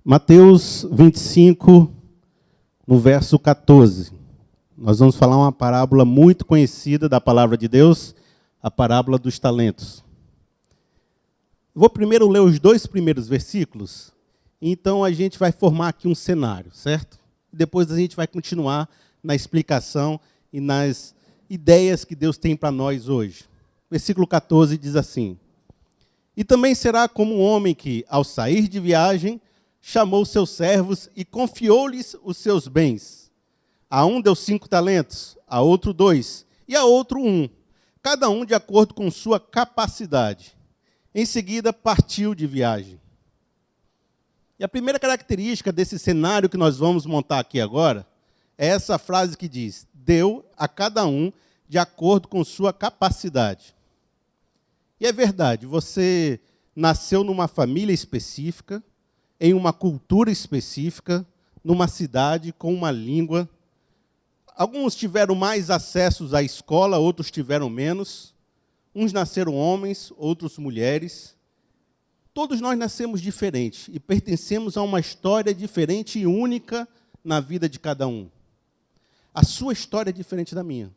Mateus 25, no verso 14. Nós vamos falar uma parábola muito conhecida da palavra de Deus, a parábola dos talentos. Vou primeiro ler os dois primeiros versículos, então a gente vai formar aqui um cenário, certo? Depois a gente vai continuar na explicação e nas ideias que Deus tem para nós hoje. Versículo 14 diz assim: E também será como um homem que, ao sair de viagem, chamou seus servos e confiou-lhes os seus bens. A um deu 5 talentos, a outro 2, e a outro 1, cada um de acordo com sua capacidade. Em seguida, partiu de viagem. E a primeira característica desse cenário que nós vamos montar aqui agora é essa frase que diz: deu a cada um de acordo com sua capacidade. E é verdade, você nasceu numa família específica, em uma cultura específica, numa cidade com uma língua. Alguns tiveram mais acessos à escola, outros tiveram menos. Uns nasceram homens, outros mulheres. Todos nós nascemos diferentes e pertencemos a uma história diferente e única na vida de cada um. A sua história é diferente da minha.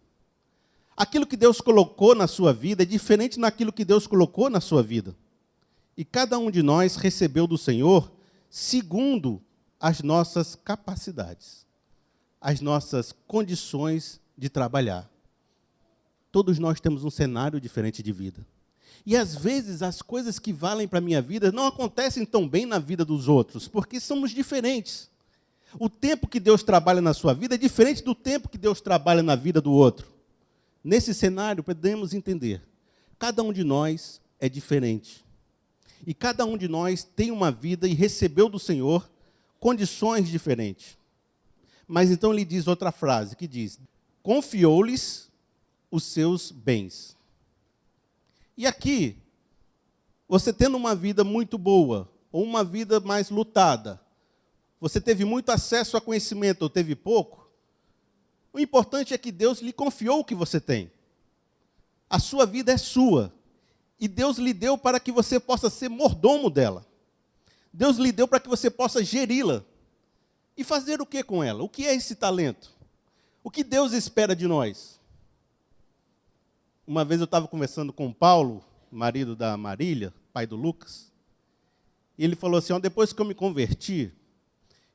Aquilo que Deus colocou na sua vida é diferente daquilo que Deus colocou na sua vida. E cada um de nós recebeu do Senhor segundo as nossas capacidades, as nossas condições de trabalhar. Todos nós temos um cenário diferente de vida. E, às vezes, as coisas que valem para a minha vida não acontecem tão bem na vida dos outros, porque somos diferentes. O tempo que Deus trabalha na sua vida é diferente do tempo que Deus trabalha na vida do outro. Nesse cenário, podemos entender, cada um de nós é diferente. E cada um de nós tem uma vida e recebeu do Senhor condições diferentes. Mas então ele diz outra frase, que diz: confiou-lhes os seus bens. E aqui, você tendo uma vida muito boa, ou uma vida mais lutada, você teve muito acesso a conhecimento, ou teve pouco, o importante é que Deus lhe confiou o que você tem. A sua vida é sua. E Deus lhe deu para que você possa ser mordomo dela. Deus lhe deu para que você possa geri-la. E fazer o que com ela? O que é esse talento? O que Deus espera de nós? Uma vez eu estava conversando com o Paulo, marido da Marília, pai do Lucas, e ele falou assim: depois que eu me converti,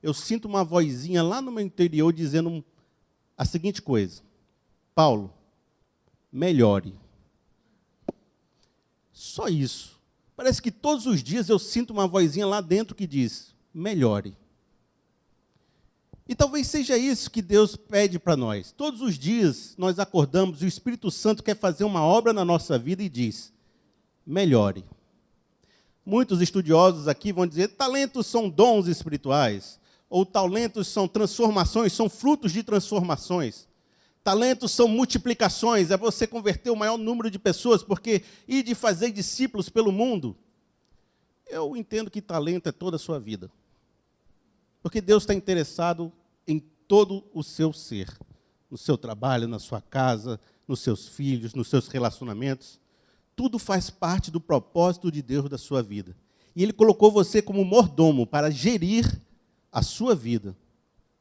eu sinto uma vozinha lá no meu interior dizendo a seguinte coisa: Paulo, melhore. Só isso. Parece que todos os dias eu sinto uma vozinha lá dentro que diz: melhore. E talvez seja isso que Deus pede para nós. Todos os dias nós acordamos e o Espírito Santo quer fazer uma obra na nossa vida e diz: melhore. Muitos estudiosos aqui vão dizer: talentos são dons espirituais, ou talentos são transformações, são frutos de transformações. Talentos são multiplicações, é você converter o maior número de pessoas, porque ir de fazer discípulos pelo mundo. Eu entendo que talento é toda a sua vida. Porque Deus está interessado em todo o seu ser. No seu trabalho, na sua casa, nos seus filhos, nos seus relacionamentos. Tudo faz parte do propósito de Deus da sua vida. E Ele colocou você como mordomo para gerir a sua vida.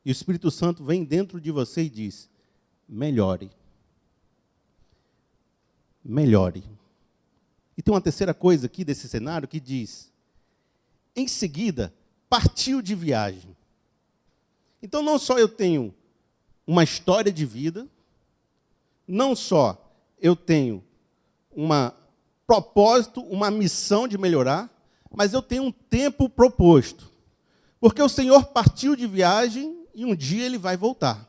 E o Espírito Santo vem dentro de você e diz: melhore. Melhore. E tem uma terceira coisa aqui desse cenário que diz: em seguida, partiu de viagem. Então, não só eu tenho uma história de vida, não só eu tenho um propósito, uma missão de melhorar, mas eu tenho um tempo proposto. Porque o Senhor partiu de viagem e um dia Ele vai voltar.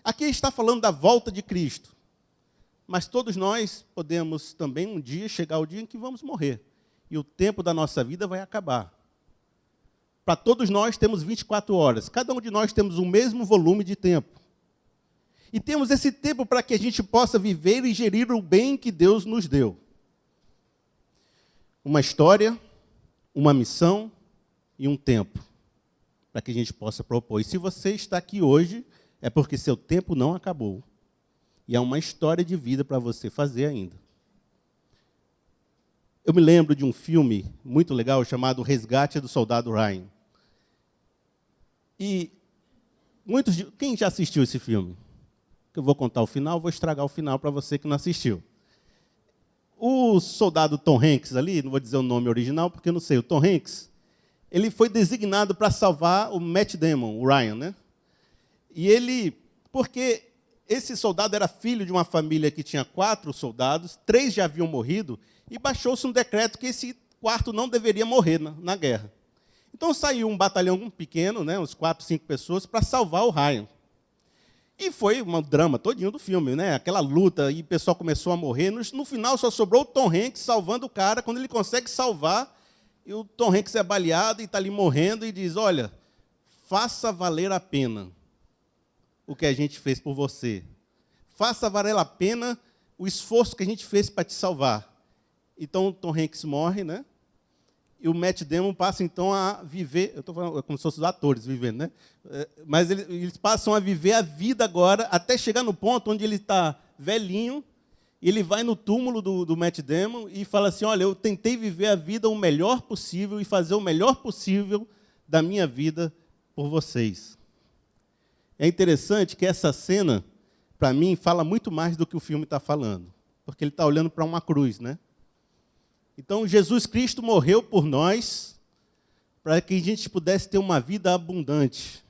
Aqui está falando da volta de Cristo. Mas todos nós podemos também um dia chegar ao dia em que vamos morrer. E o tempo da nossa vida vai acabar. Para todos nós temos 24 horas. Cada um de nós temos o mesmo volume de tempo. E temos esse tempo para que a gente possa viver e gerir o bem que Deus nos deu. Uma história, uma missão e um tempo. Para que a gente possa propor. E se você está aqui hoje, é porque seu tempo não acabou. E há uma história de vida para você fazer ainda. Eu me lembro de um filme muito legal chamado O Resgate do Soldado Ryan. E quem já assistiu esse filme? Eu vou contar o final, vou estragar o final para você que não assistiu. O soldado Tom Hanks ali, não vou dizer o nome original, porque eu não sei, o Tom Hanks, ele foi designado para salvar o Matt Damon, o Ryan, né? Porque esse soldado era filho de uma família que tinha 4 soldados, 3 já haviam morrido, e baixou-se um decreto que esse 4º não deveria morrer na guerra. Então saiu um batalhão pequeno, né, uns 4, 5 pessoas, para salvar o Ryan. E foi um drama todinho do filme, né? Aquela luta, e o pessoal começou a morrer. No final, só sobrou o Tom Hanks salvando o cara. Quando ele consegue salvar, e o Tom Hanks é baleado e está ali morrendo, e diz, olha, faça valer a pena o que a gente fez por você. Faça valer a pena o esforço que a gente fez para te salvar. Então, o Tom Hanks morre, né? E o Matt Damon passa, então, a viver... Eu estou falando como se fossem os atores vivendo, né? Mas eles passam a viver a vida agora, até chegar no ponto onde ele está velhinho, e ele vai no túmulo do Matt Damon e fala assim, olha, eu tentei viver a vida o melhor possível e fazer o melhor possível da minha vida por vocês. É interessante que essa cena, para mim, fala muito mais do que o filme está falando, porque ele está olhando para uma cruz, né? Então, Jesus Cristo morreu por nós para que a gente pudesse ter uma vida abundante.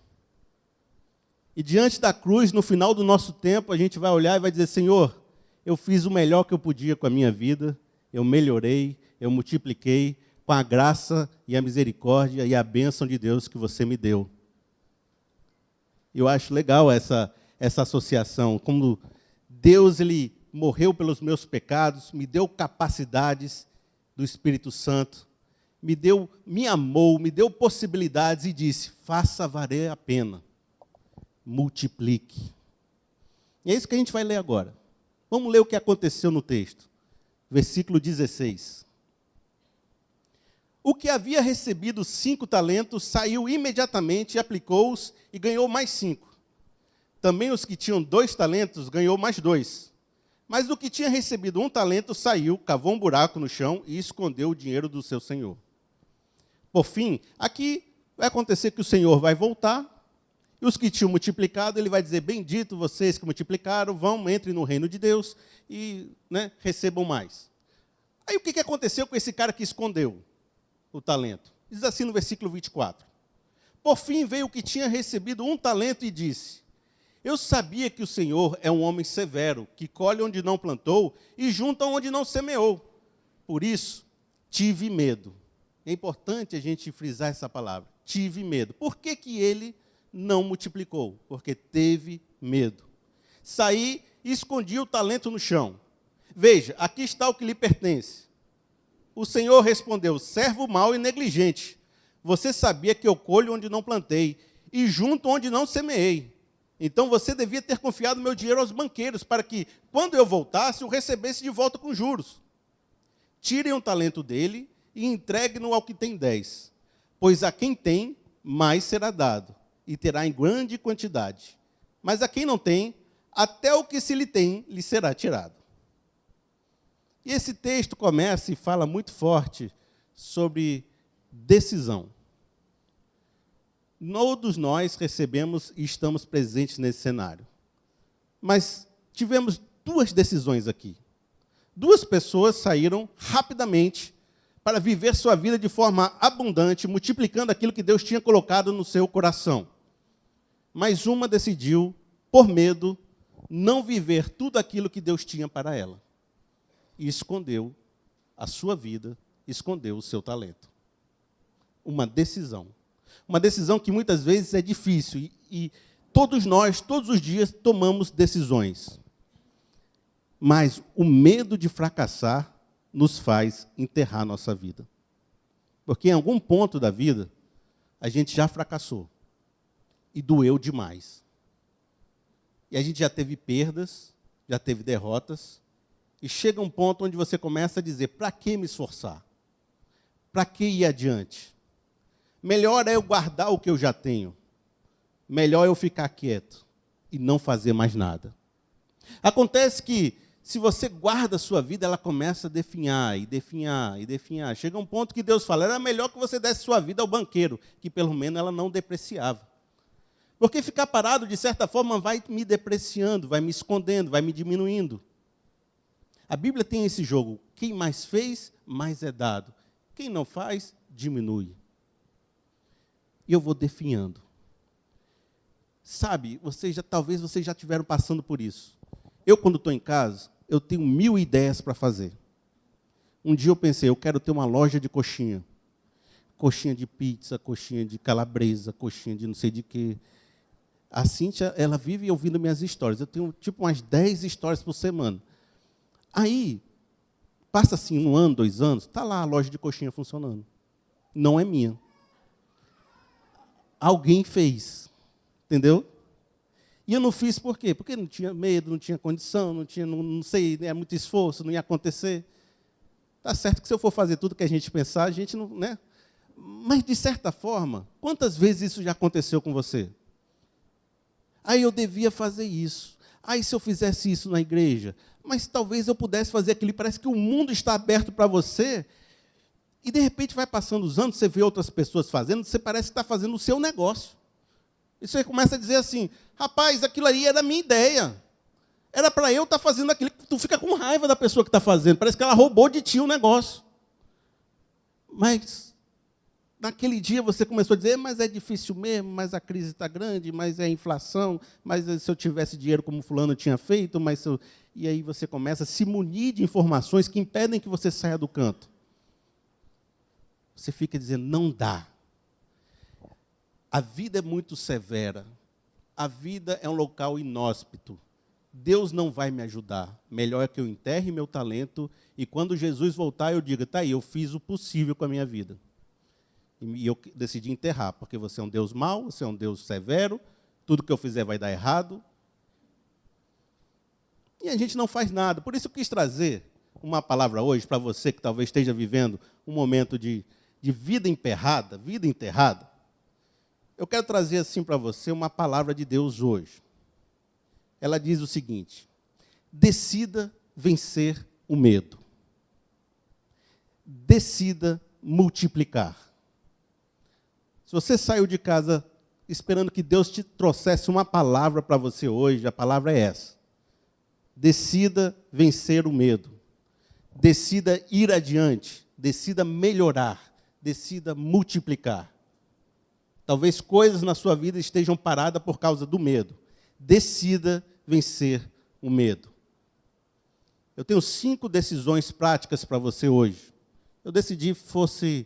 E diante da cruz, no final do nosso tempo, a gente vai olhar e vai dizer, Senhor, eu fiz o melhor que eu podia com a minha vida, eu melhorei, eu multipliquei com a graça e a misericórdia e a bênção de Deus que você me deu. Eu acho legal essa associação, como Deus ele morreu pelos meus pecados, me deu capacidades do Espírito Santo, me amou, me deu possibilidades e disse, faça valer a pena, multiplique. E é isso que a gente vai ler agora. Vamos ler o que aconteceu no texto. Versículo 16. O que havia recebido 5 talentos saiu imediatamente, aplicou-os e ganhou mais 5. Também os que tinham 2 talentos ganhou mais 2. Mas o que tinha recebido 1 talento saiu, cavou um buraco no chão e escondeu o dinheiro do seu senhor. Por fim, aqui vai acontecer que o Senhor vai voltar, e os que tinham multiplicado, ele vai dizer, bendito vocês que multiplicaram, entrem no reino de Deus e recebam mais. Aí o que aconteceu com esse cara que escondeu o talento? Diz assim no versículo 24. Por fim veio o que tinha recebido 1 talento e disse, eu sabia que o Senhor é um homem severo, que colhe onde não plantou e junta onde não semeou. Por isso, tive medo. É importante a gente frisar essa palavra. Tive medo. Por que ele não multiplicou? Porque teve medo. Saí e escondi o talento no chão. Veja, aqui está o que lhe pertence. O Senhor respondeu, servo mau e negligente. Você sabia que eu colho onde não plantei e junto onde não semeei. Então você devia ter confiado meu dinheiro aos banqueiros, para que, quando eu voltasse, o recebesse de volta com juros. Tirem um talento dele e entregue-no ao que tem 10. Pois a quem tem, mais será dado, e terá em grande quantidade. Mas a quem não tem, até o que se lhe tem, lhe será tirado. E esse texto começa e fala muito forte sobre decisão. Todos nós recebemos e estamos presentes nesse cenário. Mas tivemos 2 decisões aqui. 2 pessoas saíram rapidamente para viver sua vida de forma abundante, multiplicando aquilo que Deus tinha colocado no seu coração. Mas uma decidiu, por medo, não viver tudo aquilo que Deus tinha para ela. E escondeu a sua vida, escondeu o seu talento. Uma decisão. Uma decisão que muitas vezes é difícil. E todos nós, todos os dias, tomamos decisões. Mas o medo de fracassar nos faz enterrar nossa vida. Porque em algum ponto da vida, a gente já fracassou. E doeu demais. E a gente já teve perdas, já teve derrotas. E chega um ponto onde você começa a dizer, para que me esforçar? Para que ir adiante? Melhor é eu guardar o que eu já tenho. Melhor é eu ficar quieto e não fazer mais nada. Acontece que, se você guarda a sua vida, ela começa a definhar, e definhar, e definhar. Chega um ponto que Deus fala, era melhor que você desse sua vida ao banqueiro, que pelo menos ela não depreciava. Porque ficar parado, de certa forma, vai me depreciando, vai me escondendo, vai me diminuindo. A Bíblia tem esse jogo. Quem mais fez, mais é dado. Quem não faz, diminui. E eu vou definhando. Sabe, talvez vocês já estiveram passando por isso. Eu, quando estou em casa, eu tenho 1000 ideias para fazer. Um dia eu pensei, eu quero ter uma loja de coxinha. Coxinha de pizza, coxinha de calabresa, coxinha de não sei de quê. A Cíntia, ela vive ouvindo minhas histórias. Eu tenho tipo umas 10 histórias por semana. Aí, passa assim 1 ano, 2 anos, está lá a loja de coxinha funcionando. Não é minha. Alguém fez. Entendeu? E eu não fiz por quê? Porque não tinha medo, não tinha condição, não sei, é muito esforço, não ia acontecer. Tá certo que se eu for fazer tudo que a gente pensar, a gente não, né? Mas, de certa forma, quantas vezes isso já aconteceu com você? Aí eu devia fazer isso. Aí se eu fizesse isso na igreja, mas talvez eu pudesse fazer aquilo. Parece que o mundo está aberto para você. E, de repente, vai passando os anos, você vê outras pessoas fazendo, você parece que está fazendo o seu negócio. E você começa a dizer assim, rapaz, aquilo aí era a minha ideia. Era para eu estar fazendo aquilo. Tu fica com raiva da pessoa que está fazendo. Parece que ela roubou de ti o negócio. Mas, naquele dia, você começou a dizer, mas é difícil mesmo, mas a crise está grande, mas é a inflação, mas se eu tivesse dinheiro como fulano tinha feito, E aí você começa a se munir de informações que impedem que você saia do canto. Você fica dizendo, não dá. A vida é muito severa. A vida é um local inóspito. Deus não vai me ajudar. Melhor é que eu enterre meu talento e quando Jesus voltar eu diga, tá aí, eu fiz o possível com a minha vida. E eu decidi enterrar, porque você é um Deus mau, você é um Deus severo, tudo que eu fizer vai dar errado. E a gente não faz nada. Por isso eu quis trazer uma palavra hoje para você que talvez esteja vivendo um momento de vida emperrada, vida enterrada. Eu quero trazer assim para você uma palavra de Deus hoje. Ela diz o seguinte, decida vencer o medo. Decida multiplicar. Se você saiu de casa esperando que Deus te trouxesse uma palavra para você hoje, a palavra é essa. Decida vencer o medo. Decida ir adiante. Decida melhorar. Decida multiplicar. Talvez coisas na sua vida estejam paradas por causa do medo. Decida vencer o medo. Eu tenho 5 decisões práticas para você hoje. Eu decidi que fossem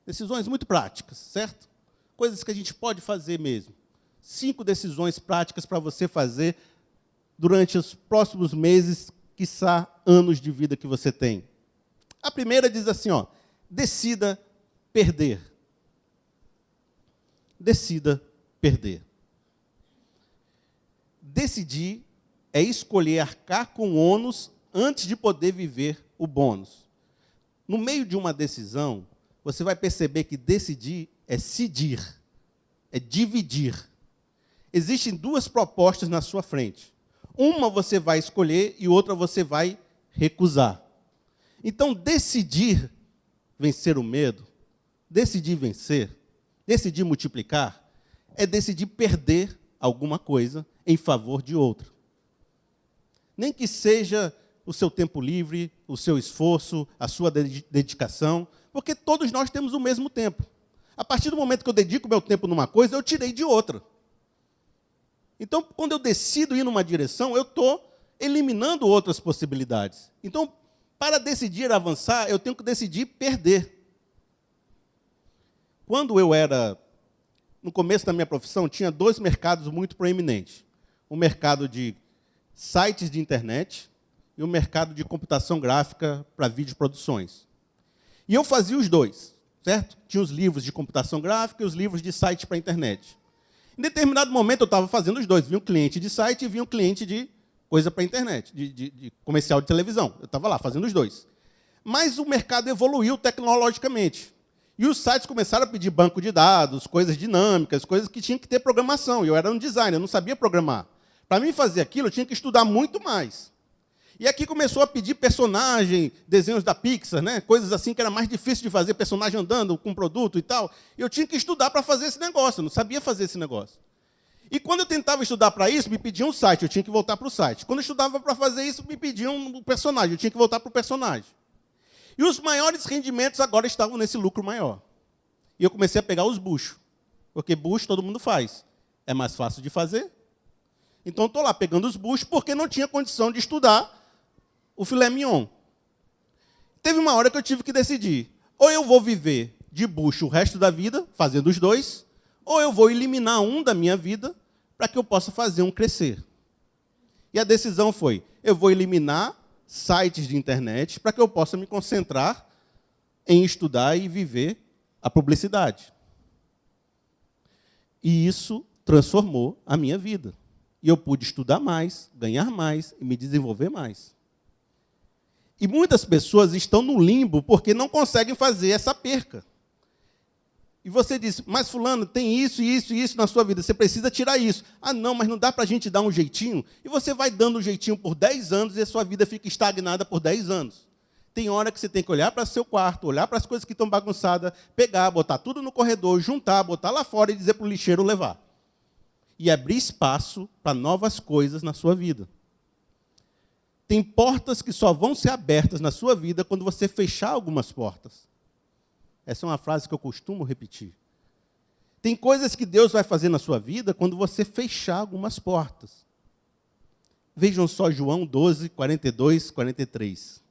decisões muito práticas, certo? Coisas que a gente pode fazer mesmo. 5 decisões práticas para você fazer durante os próximos meses, quiçá anos de vida que você tem. A primeira diz assim, decida perder. Decida perder. Decidir é escolher arcar com o ônus antes de poder viver o bônus. No meio de uma decisão, você vai perceber que decidir é cidir, é dividir. Existem 2 propostas na sua frente. Uma você vai escolher e outra você vai recusar. Então, decidir vencer o medo, decidir vencer, decidir multiplicar, é decidir perder alguma coisa em favor de outra. Nem que seja o seu tempo livre, o seu esforço, a sua dedicação, porque todos nós temos o mesmo tempo. A partir do momento que eu dedico meu tempo numa coisa, eu tirei de outra. Então, quando eu decido ir numa direção, eu estou eliminando outras possibilidades. Então, para decidir avançar, eu tenho que decidir perder. Quando eu era, no começo da minha profissão, tinha 2 mercados muito proeminentes. O mercado de sites de internet e o mercado de computação gráfica para videoproduções. E eu fazia os 2, certo? Tinha os livros de computação gráfica e os livros de site para internet. Em determinado momento, eu estava fazendo os 2. Vinha um cliente de site e vinha um cliente de coisa para internet, de comercial de televisão. Eu estava lá fazendo os 2. Mas o mercado evoluiu tecnologicamente. E os sites começaram a pedir banco de dados, coisas dinâmicas, coisas que tinham que ter programação. E eu era um designer, eu não sabia programar. Para mim fazer aquilo, eu tinha que estudar muito mais. E aqui começou a pedir personagem, desenhos da Pixar, né? Coisas assim que era mais difícil de fazer, personagem andando com produto e tal. E eu tinha que estudar para fazer esse negócio, eu não sabia fazer esse negócio. E quando eu tentava estudar para isso, me pediam um site, eu tinha que voltar para o site. Quando eu estudava para fazer isso, me pediam um personagem, eu tinha que voltar para o personagem. E os maiores rendimentos agora estavam nesse lucro maior. E eu comecei a pegar os buchos, porque bucho todo mundo faz. É mais fácil de fazer. Então, estou lá pegando os buchos, porque não tinha condição de estudar o filé mignon. Teve uma hora que eu tive que decidir. Ou eu vou viver de bucho o resto da vida, fazendo os dois, ou eu vou eliminar um da minha vida para que eu possa fazer um crescer. E a decisão foi, eu vou eliminar sites de internet para que eu possa me concentrar em estudar e viver a publicidade. E isso transformou a minha vida. E eu pude estudar mais, ganhar mais e me desenvolver mais. E muitas pessoas estão no limbo porque não conseguem fazer essa perca. E você diz, mas fulano, tem isso, isso e isso na sua vida, você precisa tirar isso. Ah, não, mas não dá para a gente dar um jeitinho? E você vai dando um jeitinho por 10 anos e a sua vida fica estagnada por 10 anos. Tem hora que você tem que olhar para o seu quarto, olhar para as coisas que estão bagunçadas, pegar, botar tudo no corredor, juntar, botar lá fora e dizer para o lixeiro levar. E abrir espaço para novas coisas na sua vida. Tem portas que só vão ser abertas na sua vida quando você fechar algumas portas. Essa é uma frase que eu costumo repetir. Tem coisas que Deus vai fazer na sua vida quando você fechar algumas portas. Vejam só João 12, 42, 43.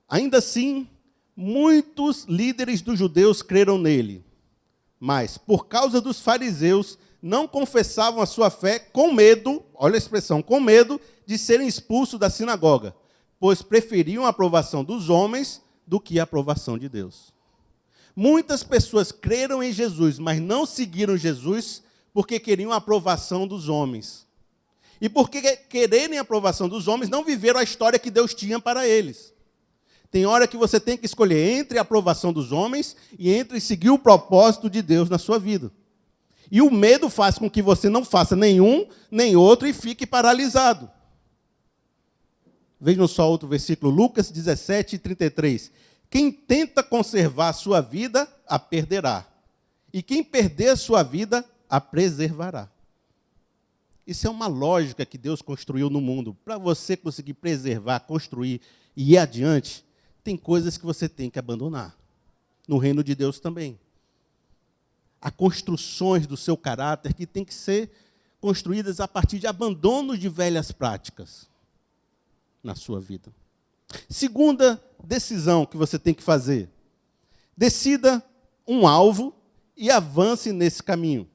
Ainda assim, muitos líderes dos judeus creram nele, mas, por causa dos fariseus, não confessavam a sua fé com medo, olha a expressão, com medo de serem expulsos da sinagoga, pois preferiam a aprovação dos homens do que a aprovação de Deus. Muitas pessoas creram em Jesus, mas não seguiram Jesus porque queriam a aprovação dos homens. E porque quererem a aprovação dos homens, não viveram a história que Deus tinha para eles. Tem hora que você tem que escolher entre a aprovação dos homens e entre seguir o propósito de Deus na sua vida. E o medo faz com que você não faça nenhum, nem outro e fique paralisado. Vejam só outro versículo, Lucas 17, 33. Quem tenta conservar a sua vida, a perderá. E quem perder a sua vida, a preservará. Isso é uma lógica que Deus construiu no mundo. Para você conseguir preservar, construir e ir adiante, tem coisas que você tem que abandonar. No reino de Deus também. Há construções do seu caráter que têm que ser construídas a partir de abandono de velhas práticas na sua vida. Segunda decisão que você tem que fazer. Decida um alvo e avance nesse caminho.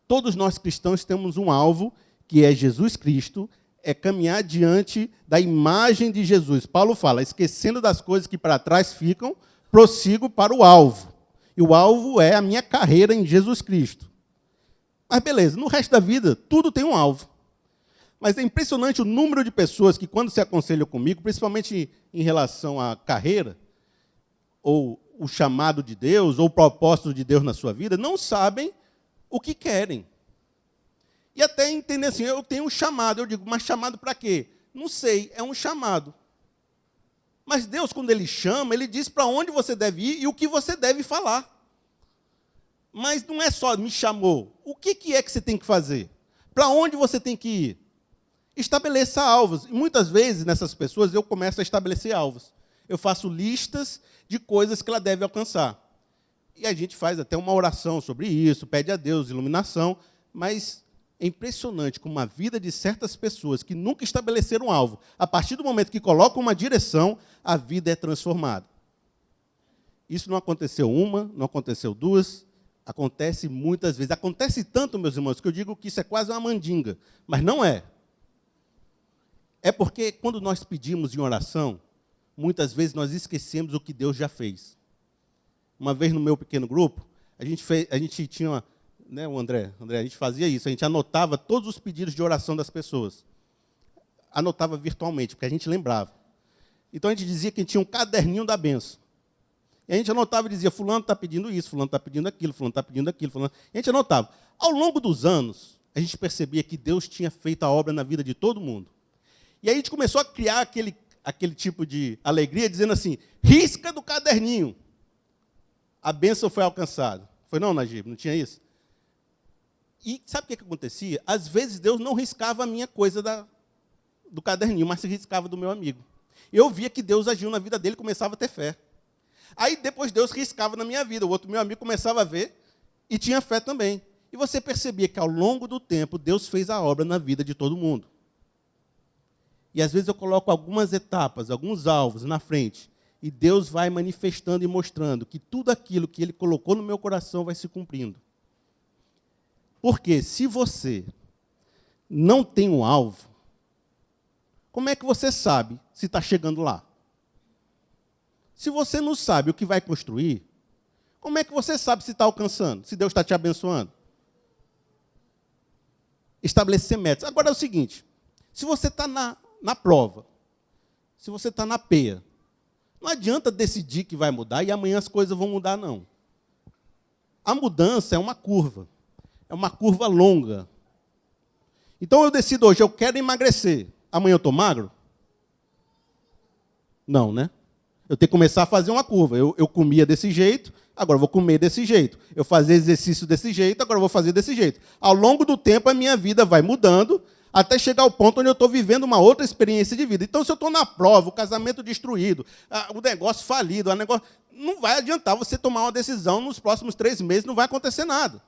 Todos nós cristãos temos um alvo, que é Jesus Cristo, é caminhar diante da imagem de Jesus. Paulo fala, esquecendo das coisas que para trás ficam, prossigo para o alvo. E o alvo é a minha carreira em Jesus Cristo. Mas beleza, no resto da vida, tudo tem um alvo. Mas é impressionante o número de pessoas que, quando se aconselham comigo, principalmente em relação à carreira, ou o chamado de Deus, ou o propósito de Deus na sua vida, não sabem o que querem. E até entender assim, eu tenho um chamado. Eu digo, mas chamado para quê? Não sei, é um chamado. Mas Deus, quando Ele chama, Ele diz para onde você deve ir e o que você deve falar. Mas não é só me chamou. O que é que você tem que fazer? Para onde você tem que ir? Estabeleça alvos. E muitas vezes, nessas pessoas, eu começo a estabelecer alvos. Eu faço listas de coisas que ela deve alcançar. E a gente faz até uma oração sobre isso, pede a Deus iluminação, mas é impressionante como a vida de certas pessoas que nunca estabeleceram alvo, a partir do momento que colocam uma direção, a vida é transformada. Isso não aconteceu uma, não aconteceu duas, acontece muitas vezes. Acontece tanto, meus irmãos, que eu digo que isso é quase uma mandinga, mas não é. É porque quando nós pedimos em oração, muitas vezes nós esquecemos o que Deus já fez. Uma vez no meu pequeno grupo, a gente tinha, né, o André, a gente fazia isso, a gente anotava todos os pedidos de oração das pessoas. Anotava virtualmente, porque a gente lembrava. Então a gente dizia que a gente tinha um caderninho da bênção. E a gente anotava e dizia, fulano está pedindo isso, fulano está pedindo aquilo, fulano está pedindo aquilo, fulano. E a gente anotava. Ao longo dos anos, a gente percebia que Deus tinha feito a obra na vida de todo mundo. E aí a gente começou a criar aquele tipo de alegria, dizendo assim, risca do caderninho. A bênção foi alcançada. Foi não, Najib? Não tinha isso? E sabe o que acontecia? Às vezes Deus não riscava a minha coisa do caderninho, mas se riscava do meu amigo. Eu via que Deus agiu na vida dele e começava a ter fé. Aí depois Deus riscava na minha vida, o outro meu amigo começava a ver e tinha fé também. E você percebia que ao longo do tempo Deus fez a obra na vida de todo mundo. E às vezes eu coloco algumas etapas, alguns alvos na frente, e Deus vai manifestando e mostrando que tudo aquilo que Ele colocou no meu coração vai se cumprindo. Porque se você não tem um alvo, como é que você sabe se está chegando lá? Se você não sabe o que vai construir, como é que você sabe se está alcançando, se Deus está te abençoando? Estabelecer metas. Agora é o seguinte, se você está na prova, se você está na peia, não adianta decidir que vai mudar e amanhã as coisas vão mudar, não. A mudança é uma curva longa. Então eu decido hoje, eu quero emagrecer. Amanhã eu estou magro? Não, né? Eu tenho que começar a fazer uma curva. Eu comia desse jeito, agora eu vou comer desse jeito. Eu fazia exercício desse jeito, agora eu vou fazer desse jeito. Ao longo do tempo, a minha vida vai mudando, até chegar ao ponto onde eu estou vivendo uma outra experiência de vida. Então, se eu estou na prova, o casamento destruído, o negócio falido, não vai adiantar você tomar uma decisão nos próximos 3 meses, não vai acontecer nada.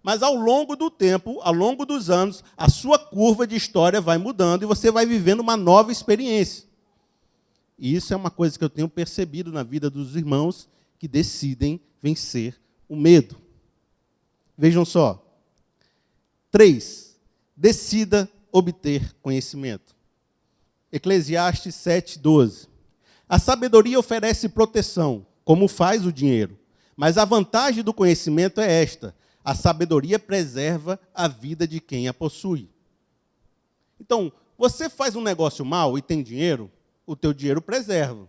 Mas ao longo do tempo, ao longo dos anos, a sua curva de história vai mudando e você vai vivendo uma nova experiência. E isso é uma coisa que eu tenho percebido na vida dos irmãos que decidem vencer o medo. Vejam só. 3. Decida obter conhecimento. Eclesiastes 7:12. A sabedoria oferece proteção, como faz o dinheiro. Mas a vantagem do conhecimento é esta: a sabedoria preserva a vida de quem a possui. Então, você faz um negócio mal e tem dinheiro, o teu dinheiro preserva.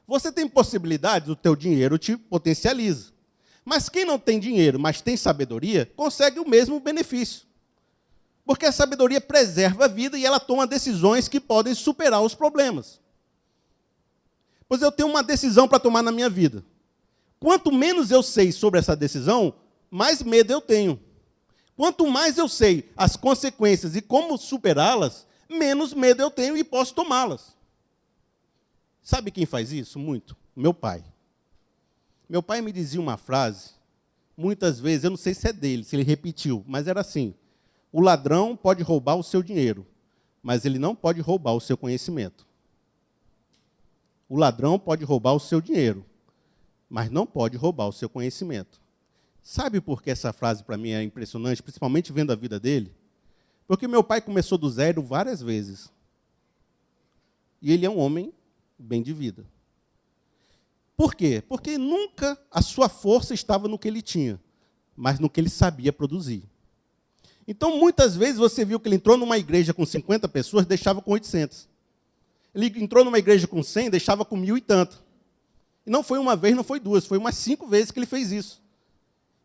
Você tem possibilidades, o teu dinheiro te potencializa. Mas quem não tem dinheiro, mas tem sabedoria, consegue o mesmo benefício. Porque a sabedoria preserva a vida e ela toma decisões que podem superar os problemas. Pois eu tenho uma decisão para tomar na minha vida. Quanto menos eu sei sobre essa decisão, mais medo eu tenho. Quanto mais eu sei as consequências e como superá-las, menos medo eu tenho e posso tomá-las. Sabe quem faz isso muito? Meu pai. Meu pai me dizia uma frase, muitas vezes, eu não sei se é dele, se ele repetiu, mas era assim: o ladrão pode roubar o seu dinheiro, mas ele não pode roubar o seu conhecimento. O ladrão pode roubar o seu dinheiro, mas não pode roubar o seu conhecimento. Sabe por que essa frase para mim é impressionante, principalmente vendo a vida dele? Porque meu pai começou do zero várias vezes. E ele é um homem bem de vida. Por quê? Porque nunca a sua força estava no que ele tinha, mas no que ele sabia produzir. Então, muitas vezes você viu que ele entrou numa igreja com 50 pessoas, deixava com 800. Ele entrou numa igreja com 100, deixava com 1.000 e tanto. E não foi uma vez, não foi duas, foi umas 5 vezes que ele fez isso.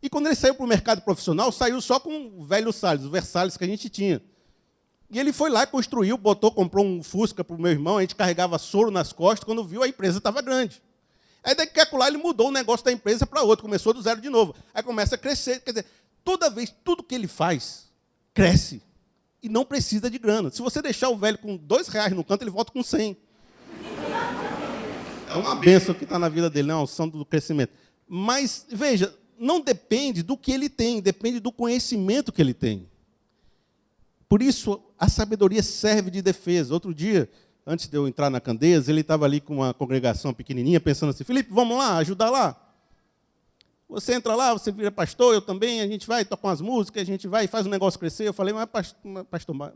E quando ele saiu para o mercado profissional, saiu só com o velho Salles, o Versalhes que a gente tinha. E ele foi lá, construiu, comprou um Fusca para o meu irmão, a gente carregava soro nas costas, quando viu a empresa estava grande. Aí daqui a pouco ele mudou o negócio da empresa para outro, começou do zero de novo. Aí começa a crescer, quer dizer, toda vez, tudo que ele faz, cresce. E não precisa de grana. Se você deixar o velho com R$2 no canto, ele volta com 100. É uma bênção que está na vida dele, não é uma unção do crescimento. Mas, veja, não depende do que ele tem, depende do conhecimento que ele tem. Por isso, a sabedoria serve de defesa. Outro dia, antes de eu entrar na Candeias, ele estava ali com uma congregação pequenininha, pensando assim: Felipe, vamos lá, ajudar lá? Você entra lá, você vira pastor, eu também, a gente vai tocar umas músicas, a gente vai e faz o negócio crescer. Eu falei: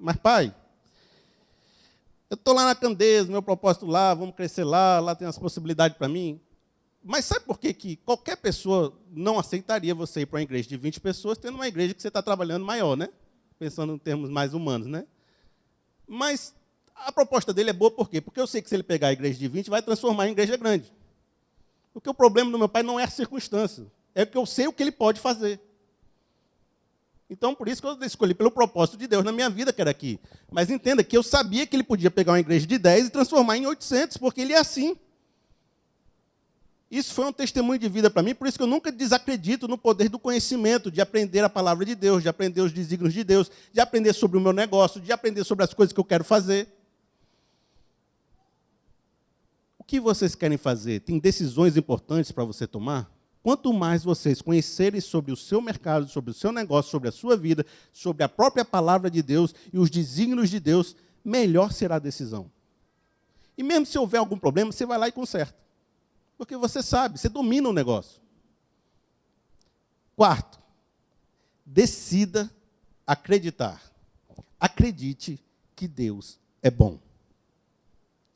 mas pai, eu estou lá na Candeias, meu propósito lá, vamos crescer lá tem as possibilidades para mim. Mas sabe por que qualquer pessoa não aceitaria você ir para uma igreja de 20 pessoas, tendo uma igreja que você está trabalhando maior, né? Pensando em termos mais humanos, né? Mas a proposta dele é boa por quê? Porque eu sei que se ele pegar a igreja de 20, vai transformar em igreja grande. Porque o problema do meu pai não é a circunstância, é que eu sei o que ele pode fazer. Então, por isso que eu escolhi pelo propósito de Deus na minha vida, que era aqui. Mas entenda que eu sabia que ele podia pegar uma igreja de 10 e transformar em 800, porque ele é assim. Isso foi um testemunho de vida para mim, por isso que eu nunca desacredito no poder do conhecimento, de aprender a palavra de Deus, de aprender os desígnios de Deus, de aprender sobre o meu negócio, de aprender sobre as coisas que eu quero fazer. O que vocês querem fazer? Tem decisões importantes para você tomar? Quanto mais vocês conhecerem sobre o seu mercado, sobre o seu negócio, sobre a sua vida, sobre a própria palavra de Deus e os desígnios de Deus, melhor será a decisão. E mesmo se houver algum problema, você vai lá e conserta. Porque você sabe, você domina o negócio. Quarto, decida acreditar. Acredite que Deus é bom.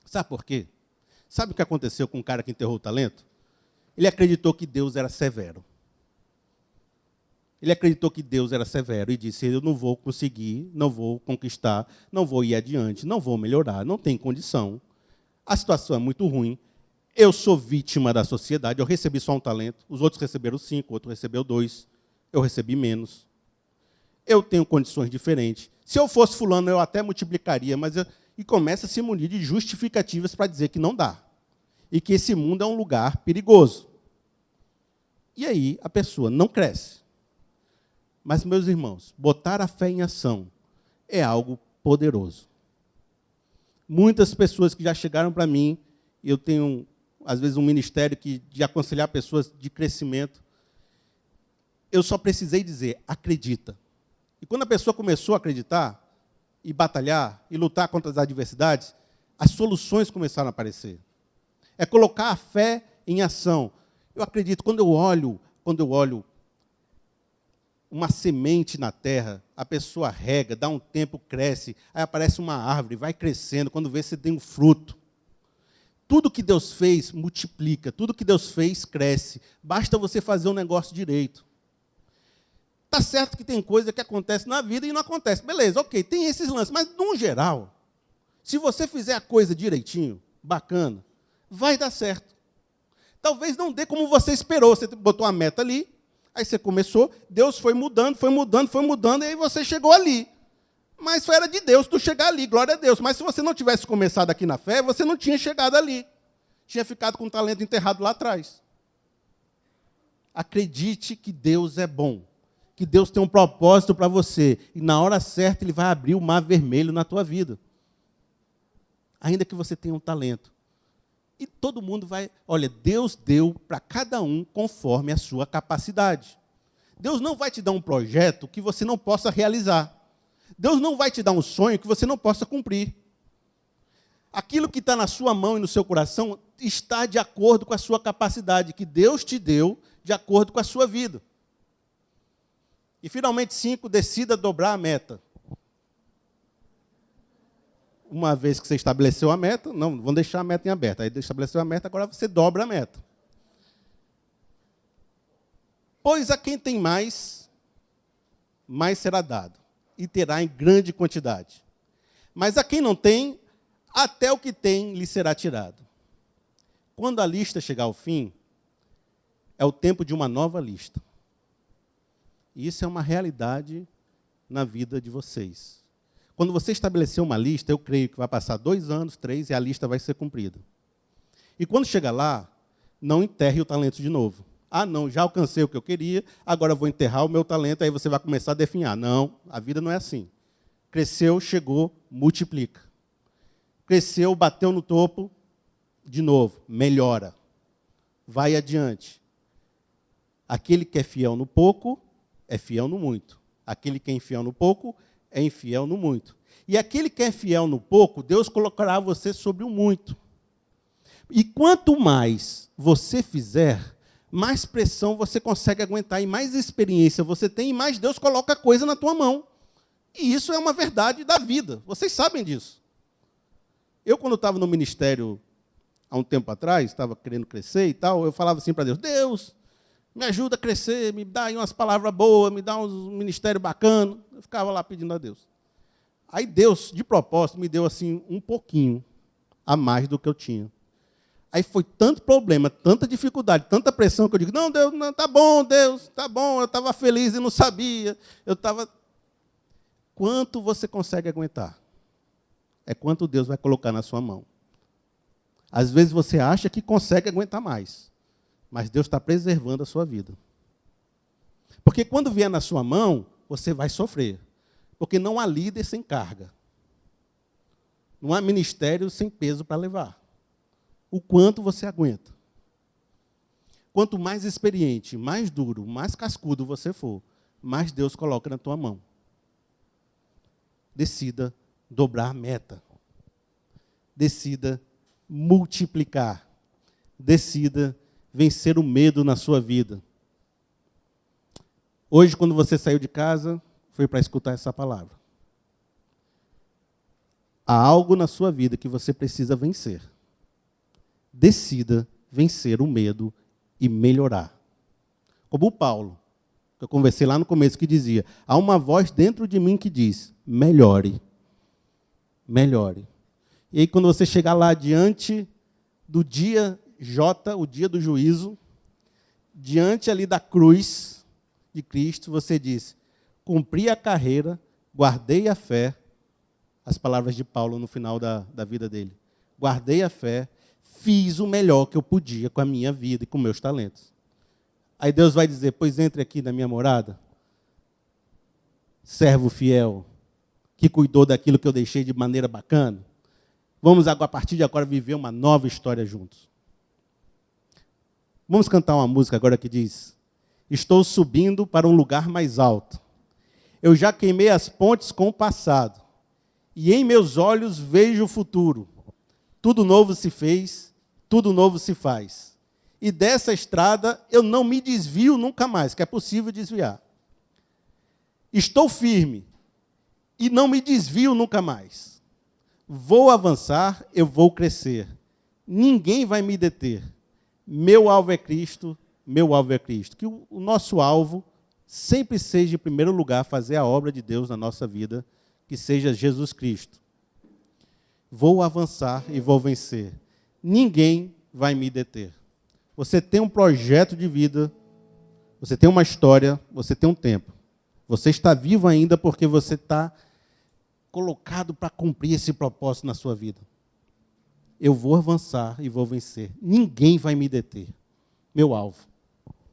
Sabe por quê? Sabe o que aconteceu com o cara que enterrou o talento? Ele acreditou que Deus era severo. Ele acreditou que Deus era severo e disse, eu não vou conseguir, não vou conquistar, não vou ir adiante, não vou melhorar, não tem condição. A situação é muito ruim. Eu sou vítima da sociedade, eu recebi só um talento, os outros receberam 5, o outro recebeu 2, eu recebi menos. Eu tenho condições diferentes. Se eu fosse fulano, eu até multiplicaria, e começa a se munir de justificativas para dizer que não dá. E que esse mundo é um lugar perigoso. E aí a pessoa não cresce. Mas, meus irmãos, botar a fé em ação é algo poderoso. Muitas pessoas que já chegaram para mim, e eu tenho, às vezes, um ministério de aconselhar pessoas de crescimento, eu só precisei dizer, acredita. E quando a pessoa começou a acreditar, e batalhar, e lutar contra as adversidades, as soluções começaram a aparecer. É colocar a fé em ação. Eu acredito, quando eu olho uma semente na terra, a pessoa rega, dá um tempo, cresce, aí aparece uma árvore, vai crescendo, quando vê, você tem um fruto. Tudo que Deus fez, multiplica. Tudo que Deus fez, cresce. Basta você fazer o negócio direito. Está certo que tem coisa que acontece na vida e não acontece. Beleza, ok, tem esses lances. Mas, no geral, se você fizer a coisa direitinho, bacana, vai dar certo. Talvez não dê como você esperou. Você botou a meta ali, aí você começou, Deus foi mudando, e aí você chegou ali. Mas era de Deus tu chegar ali, glória a Deus. Mas se você não tivesse começado aqui na fé, você não tinha chegado ali. Tinha ficado com o talento enterrado lá atrás. Acredite que Deus é bom. Que Deus tem um propósito para você. E na hora certa Ele vai abrir o mar vermelho na tua vida. Ainda que você tenha um talento. E todo mundo vai... Olha, Deus deu para cada um conforme a sua capacidade. Deus não vai te dar um projeto que você não possa realizar. Deus não vai te dar um sonho que você não possa cumprir. Aquilo que está na sua mão e no seu coração está de acordo com a sua capacidade, que Deus te deu de acordo com a sua vida. E, finalmente, 5, decida dobrar a meta. Uma vez que você estabeleceu a meta, não, vamos deixar a meta em aberto. Aí estabeleceu a meta, agora você dobra a meta. Pois a quem tem mais, mais será dado, e terá em grande quantidade. Mas a quem não tem, até o que tem lhe será tirado. Quando a lista chegar ao fim, é o tempo de uma nova lista. E isso é uma realidade na vida de vocês. Quando você estabelecer uma lista, eu creio que vai passar 2 anos, 3, e a lista vai ser cumprida. E quando chegar lá, não enterre o talento de novo. Ah, não, já alcancei o que eu queria, agora vou enterrar o meu talento, aí você vai começar a definhar. Não, a vida não é assim. Cresceu, chegou, multiplica. Cresceu, bateu no topo, de novo, melhora. Vai adiante. Aquele que é fiel no pouco, é fiel no muito. Aquele que é infiel no pouco, é infiel no muito. E aquele que é fiel no pouco, Deus colocará você sobre o muito. E quanto mais você fizer, mais pressão você consegue aguentar, e mais experiência você tem, e mais Deus coloca coisa na tua mão. E isso é uma verdade da vida. Vocês sabem disso. Eu, quando estava no ministério, há um tempo atrás, estava querendo crescer e tal, eu falava assim para Deus, Deus, me ajuda a crescer, me dá aí umas palavras boas, me dá um ministério bacana. Eu ficava lá pedindo a Deus. Aí Deus, de propósito, me deu assim um pouquinho a mais do que eu tinha. Aí foi tanto problema, tanta dificuldade, tanta pressão, que eu digo, não, Deus, não, tá bom, Deus, tá bom, eu estava feliz e não sabia. Quanto você consegue aguentar? É quanto Deus vai colocar na sua mão. Às vezes você acha que consegue aguentar mais. mas Deus está preservando a sua vida. Porque quando vier na sua mão, você vai sofrer. Porque não há líder sem carga. Não há ministério sem peso para levar. O quanto você aguenta. Quanto mais experiente, mais duro, mais cascudo você for, mais Deus coloca na tua mão. Decida dobrar a meta. Decida multiplicar. Decida vencer o medo na sua vida. Hoje, quando você saiu de casa, foi para escutar essa palavra. Há algo na sua vida que você precisa vencer. Decida vencer o medo e melhorar. Como o Paulo, que eu conversei lá no começo, que dizia, há uma voz dentro de mim que diz, melhore, melhore. E aí, quando você chegar lá diante do dia J, o dia do juízo, diante ali da cruz de Cristo, você diz, cumpri a carreira, guardei a fé, as palavras de Paulo no final da vida dele, guardei a fé, fiz o melhor que eu podia com a minha vida e com meus talentos. Aí Deus vai dizer, pois entre aqui na minha morada, servo fiel, que cuidou daquilo que eu deixei de maneira bacana. Vamos, a partir de agora, viver uma nova história juntos. Vamos cantar uma música agora que diz, estou subindo para um lugar mais alto. Eu já queimei as pontes com o passado, e em meus olhos vejo o futuro. Tudo novo se fez, tudo novo se faz. E dessa estrada eu não me desvio nunca mais, que é possível desviar. Estou firme e não me desvio nunca mais. Vou avançar, eu vou crescer. Ninguém vai me deter. Meu alvo é Cristo, meu alvo é Cristo. Que o nosso alvo sempre seja, em primeiro lugar, fazer a obra de Deus na nossa vida, que seja Jesus Cristo. Vou avançar e vou vencer. Ninguém vai me deter. Você tem um projeto de vida, você tem uma história, você tem um tempo. Você está vivo ainda porque você está colocado para cumprir esse propósito na sua vida. Eu vou avançar e vou vencer. Ninguém vai me deter. Meu alvo.